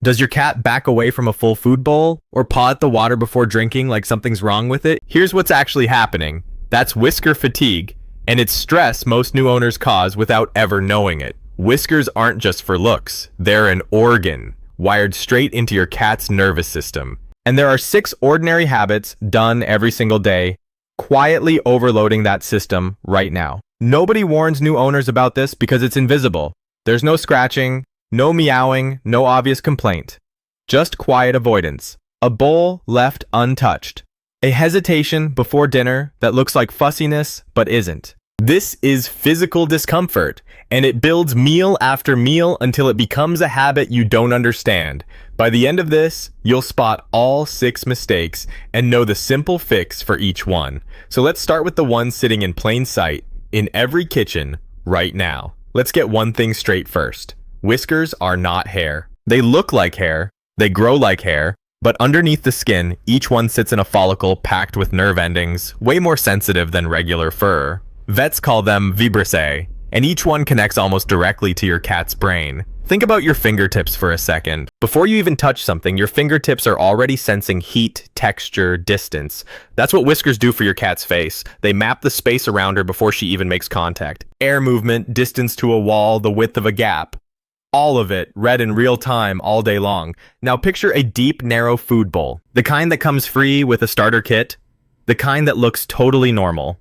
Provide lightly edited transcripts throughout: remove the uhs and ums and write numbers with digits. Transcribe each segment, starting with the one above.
Does your cat back away from a full food bowl or paw at the water before drinking like something's wrong with it? Here's what's actually happening. That's whisker fatigue, and it's stress most new owners cause without ever knowing it. Whiskers aren't just for looks. They're an organ, wired straight into your cat's nervous system. And there are 6 ordinary habits done every single day, quietly overloading that system right now. Nobody warns new owners about this because it's invisible. There's no scratching, no meowing, no obvious complaint. Just quiet avoidance. A bowl left untouched. A hesitation before dinner that looks like fussiness but isn't. This is physical discomfort, and it builds meal after meal until it becomes a habit you don't understand. By the end of this, you'll spot all 6 mistakes and know the simple fix for each one. So let's start with the one sitting in plain sight in every kitchen right now. Let's get one thing straight first. Whiskers are not hair. They look like hair, they grow like hair, but underneath the skin, each one sits in a follicle packed with nerve endings, way more sensitive than regular fur. Vets call them vibrissae, and each one connects almost directly to your cat's brain. Think about your fingertips for a second. Before you even touch something, your fingertips are already sensing heat, texture, distance. That's what whiskers do for your cat's face. They map the space around her before she even makes contact. Air movement, distance to a wall, the width of a gap. All of it read in real time all day long. Now picture a deep, narrow food bowl. The kind that comes free with a starter kit. The kind that looks totally normal.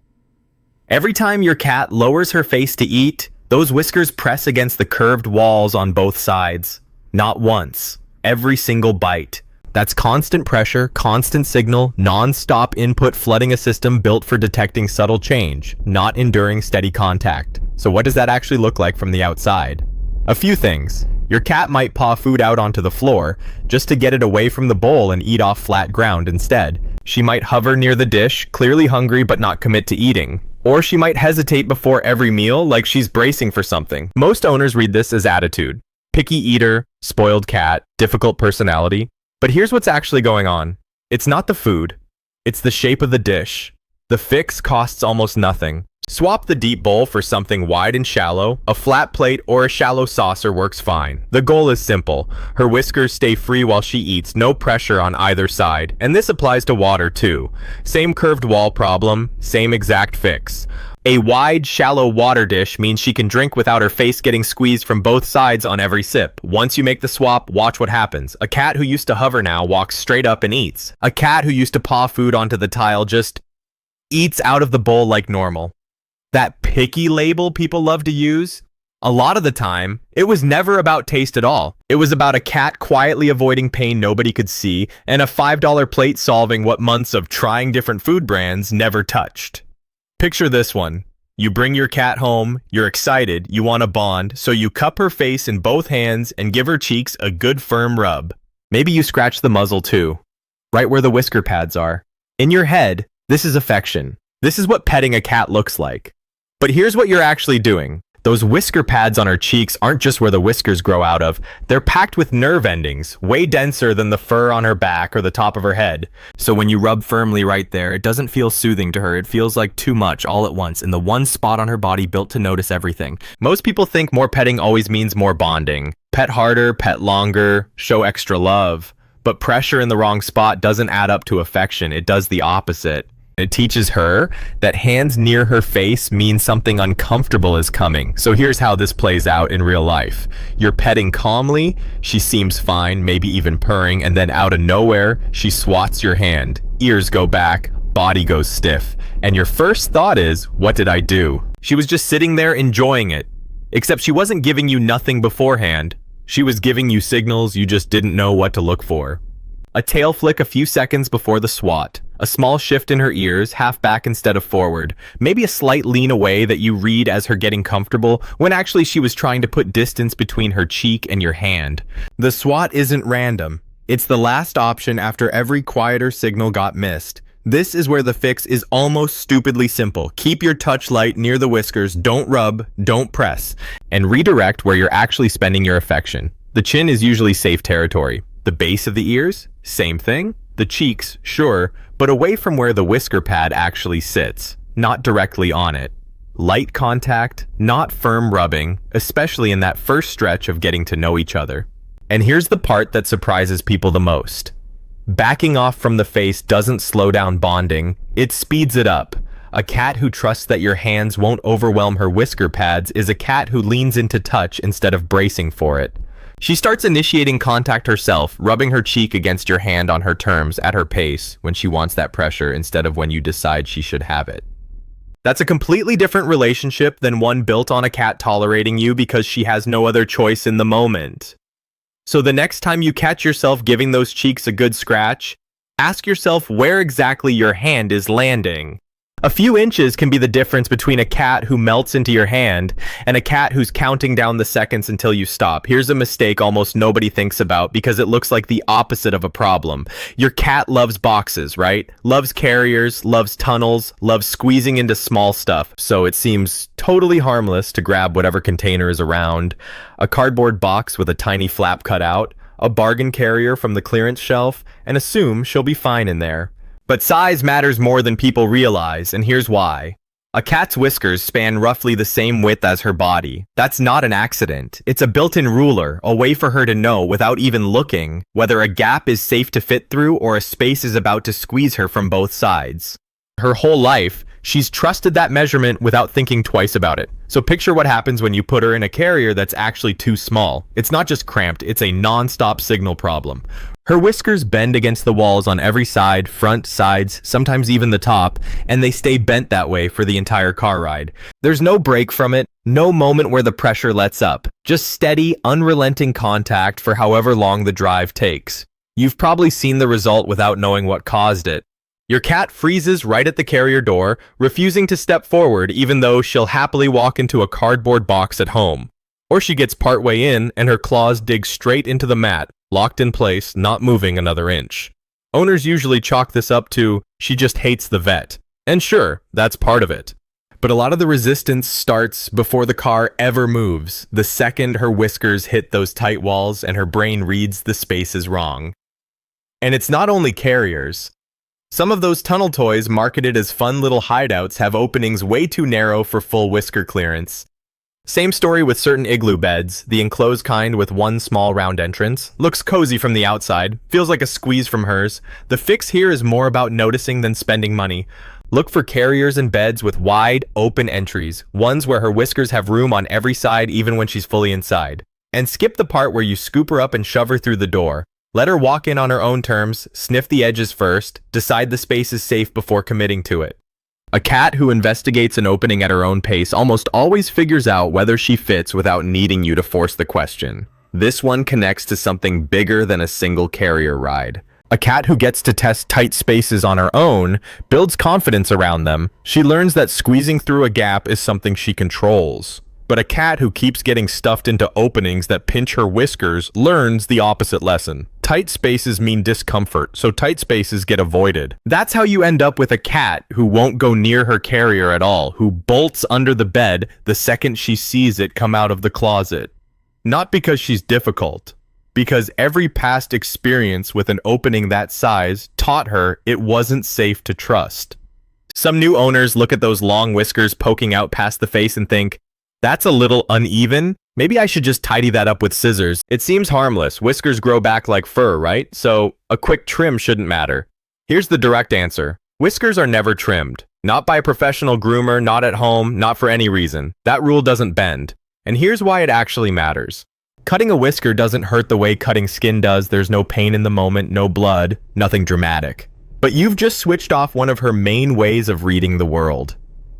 Every time your cat lowers her face to eat, those whiskers press against the curved walls on both sides. Not once. Every single bite. That's constant pressure, constant signal, non-stop input flooding a system built for detecting subtle change, not enduring steady contact. So what does that actually look like from the outside? A few things. Your cat might paw food out onto the floor just to get it away from the bowl and eat off flat ground instead. She might hover near the dish, clearly hungry but not commit to eating. Or she might hesitate before every meal like she's bracing for something. Most owners read this as attitude. Picky eater, spoiled cat, difficult personality. But here's what's actually going on. It's not the food. It's the shape of the dish. The fix costs almost nothing. Swap the deep bowl for something wide and shallow. A flat plate or a shallow saucer works fine. The goal is simple. Her whiskers stay free while she eats, no pressure on either side. And this applies to water too. Same curved wall problem, same exact fix. A wide, shallow water dish means she can drink without her face getting squeezed from both sides on every sip. Once you make the swap, watch what happens. A cat who used to hover now walks straight up and eats. A cat who used to paw food onto the tile just eats out of the bowl like normal. That picky label people love to use, a lot of the time, it was never about taste at all. It was about a cat quietly avoiding pain nobody could see, and a $5 plate solving what months of trying different food brands never touched. Picture this one. You bring your cat home, you're excited, you want to bond, so you cup her face in both hands and give her cheeks a good firm rub. Maybe you scratch the muzzle too, right where the whisker pads are. In your head, this is affection. This is what petting a cat looks like. But here's what you're actually doing. Those whisker pads on her cheeks aren't just where the whiskers grow out of. They're packed with nerve endings, way denser than the fur on her back or the top of her head. So when you rub firmly right there, it doesn't feel soothing to her. It feels like too much all at once in the one spot on her body built to notice everything. Most people think more petting always means more bonding. Pet harder, pet longer, show extra love. But pressure in the wrong spot doesn't add up to affection. It does the opposite. It teaches her that hands near her face mean something uncomfortable is coming. So here's how this plays out in real life. You're petting calmly, she seems fine, maybe even purring, and then out of nowhere, she swats your hand. Ears go back, body goes stiff. And your first thought is, what did I do? She was just sitting there enjoying it. Except she wasn't giving you nothing beforehand. She was giving you signals you just didn't know what to look for. A tail flick a few seconds before the swat. A small shift in her ears, half back instead of forward. Maybe a slight lean away that you read as her getting comfortable, when actually she was trying to put distance between her cheek and your hand. The swat isn't random. It's the last option after every quieter signal got missed. This is where the fix is almost stupidly simple. Keep your touch light near the whiskers, don't rub, don't press, and redirect where you're actually spending your affection. The chin is usually safe territory. The base of the ears, same thing. The cheeks, sure, but away from where the whisker pad actually sits, not directly on it. Light contact, not firm rubbing, especially in that first stretch of getting to know each other. And here's the part that surprises people the most. Backing off from the face doesn't slow down bonding, it speeds it up. A cat who trusts that your hands won't overwhelm her whisker pads is a cat who leans into touch instead of bracing for it. She starts initiating contact herself, rubbing her cheek against your hand on her terms at her pace when she wants that pressure instead of when you decide she should have it. That's a completely different relationship than one built on a cat tolerating you because she has no other choice in the moment. So the next time you catch yourself giving those cheeks a good scratch, ask yourself where exactly your hand is landing. A few inches can be the difference between a cat who melts into your hand and a cat who's counting down the seconds until you stop. Here's a mistake almost nobody thinks about because it looks like the opposite of a problem. Your cat loves boxes, right? Loves carriers, loves tunnels, loves squeezing into small stuff. So it seems totally harmless to grab whatever container is around. A cardboard box with a tiny flap cut out, a bargain carrier from the clearance shelf, and assume she'll be fine in there. But size matters more than people realize, and here's why. A cat's whiskers span roughly the same width as her body. That's not an accident. It's a built-in ruler, a way for her to know, without even looking, whether a gap is safe to fit through or a space is about to squeeze her from both sides. Her whole life, she's trusted that measurement without thinking twice about it. So picture what happens when you put her in a carrier that's actually too small. It's not just cramped, it's a non-stop signal problem. Her whiskers bend against the walls on every side, front, sides, sometimes even the top, and they stay bent that way for the entire car ride. There's no break from it, no moment where the pressure lets up, just steady, unrelenting contact for however long the drive takes. You've probably seen the result without knowing what caused it. Your cat freezes right at the carrier door, refusing to step forward even though she'll happily walk into a cardboard box at home. Or she gets partway in and her claws dig straight into the mat, locked in place, not moving another inch. Owners usually chalk this up to, she just hates the vet. And sure, that's part of it. But a lot of the resistance starts before the car ever moves, the second her whiskers hit those tight walls and her brain reads the space is wrong. And it's not only carriers. Some of those tunnel toys marketed as fun little hideouts have openings way too narrow for full whisker clearance. Same story with certain igloo beds, the enclosed kind with one small round entrance. Looks cozy from the outside, feels like a squeeze from hers. The fix here is more about noticing than spending money. Look for carriers and beds with wide, open entries, ones where her whiskers have room on every side even when she's fully inside. And skip the part where you scoop her up and shove her through the door. Let her walk in on her own terms, sniff the edges first, decide the space is safe before committing to it. A cat who investigates an opening at her own pace almost always figures out whether she fits without needing you to force the question. This one connects to something bigger than a single carrier ride. A cat who gets to test tight spaces on her own builds confidence around them. She learns that squeezing through a gap is something she controls. But a cat who keeps getting stuffed into openings that pinch her whiskers learns the opposite lesson. Tight spaces mean discomfort, so tight spaces get avoided. That's how you end up with a cat who won't go near her carrier at all, who bolts under the bed the second she sees it come out of the closet. Not because she's difficult, because every past experience with an opening that size taught her it wasn't safe to trust. Some new owners look at those long whiskers poking out past the face and think, that's a little uneven. Maybe I should just tidy that up with scissors. It seems harmless. Whiskers grow back like fur, right? So a quick trim shouldn't matter. Here's the direct answer. Whiskers are never trimmed. Not by a professional groomer, not at home, not for any reason. That rule doesn't bend. And here's why it actually matters. Cutting a whisker doesn't hurt the way cutting skin does. There's no pain in the moment, no blood, nothing dramatic. But you've just switched off one of her main ways of reading the world.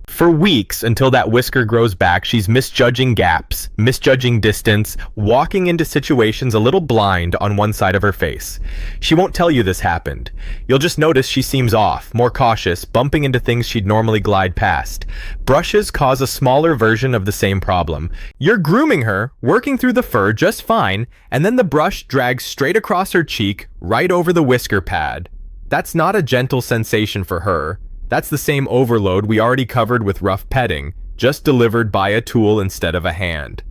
For weeks, until that whisker grows back, she's misjudging gaps, misjudging distance, walking into situations a little blind on one side of her face. She won't tell you this happened. You'll just notice she seems off, more cautious, bumping into things she'd normally glide past. Brushes cause a smaller version of the same problem. You're grooming her, working through the fur just fine, and then the brush drags straight across her cheek, right over the whisker pad. That's not a gentle sensation for her. That's the same overload we already covered with rough petting, just delivered by a tool instead of a hand.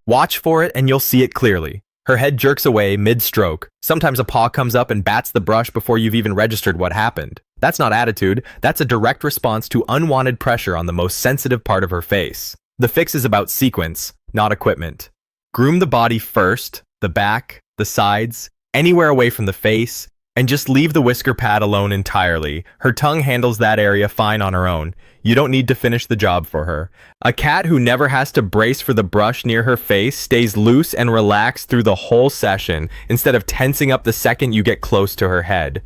Watch for it and you'll see it clearly. Her head jerks away mid-stroke. Sometimes a paw comes up and bats the brush before you've even registered what happened. That's not attitude, that's a direct response to unwanted pressure on the most sensitive part of her face. The fix is about sequence, not equipment. Groom the body first, the back, the sides, anywhere away from the face, and just leave the whisker pad alone entirely. Her tongue handles that area fine on her own. You don't need to finish the job for her. A cat who never has to brace for the brush near her face stays loose and relaxed through the whole session, instead of tensing up the second you get close to her head.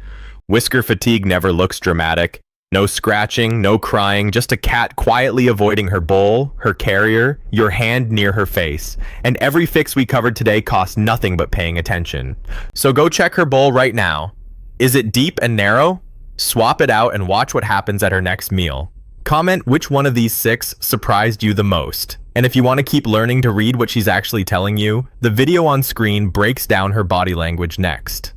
Whisker fatigue never looks dramatic. No scratching, no crying, just a cat quietly avoiding her bowl, her carrier, your hand near her face. And every fix we covered today costs nothing but paying attention. So go check her bowl right now. Is it deep and narrow? Swap it out and watch what happens at her next meal. Comment which one of these 6 surprised you the most. And if you want to keep learning to read what she's actually telling you, the video on screen breaks down her body language next.